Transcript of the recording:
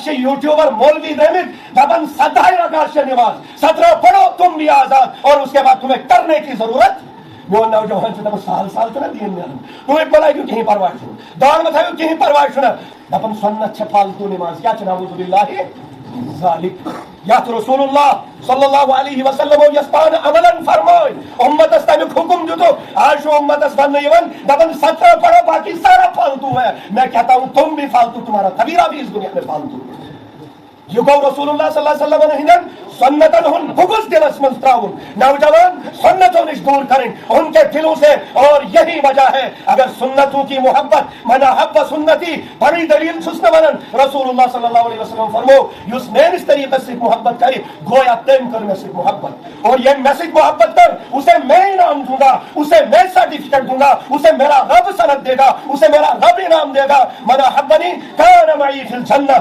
अच्छे यूट्यूबर मौलवी रेमित दबन 17 रकात नमाज 17 पढ़ो तुम भी आजाद, और उसके बाद तुम्हें करने की जरूरत वो नौजवान से दबन साल साल तो दीन में तुम्हें बोला कहीं परवाह छो दान में था कहीं परवाह छो दबन सुन्नत छे फालतू नमाज क्या नाउजुबिल्लाहि ज़ालिक या तो रसूलुल्लाह सल्लल्लाहु अलैहि वसल्लम यस्तान अमलन फरमाए उम्मत तमिक हुक्म दितो आज उम्मत बन यवन दबन 17 पढ़ो बाकी सारा फालतू है। मैं कहता हूं तुम भी फालतू, तुम्हारा कबीरा भी इस दुनिया में फालतू। यह गो रसूलुल्लाह सल्लल्लाहु अलैहि वसल्लम हिंदन सुन्नतन हुन फुगुस दिलस में त्राउन नौजवान सुन्नतों निश दूर करें उनके दिलों से, और यही वजह है अगर सुन्नतों की मोहब्बत मना हब्ब सुन्नती बड़ी दलील सुस्न बनन रसूलुल्लाह सल्लल्लाहु अलैहि वसल्लम फरमो युसने इस तरीके से मोहब्बत करे गोया तेम कर मैसेज मोहब्बत, और ये मैसेज मोहब्बत कर उसे मैं इनाम दूंगा, उसे मैं सर्टिफिकेट दूंगा, उसे मेरा रब सनद देगा, उसे मेरा रब इनाम देगा। मना हब्बनी कान मई फिल जन्नह।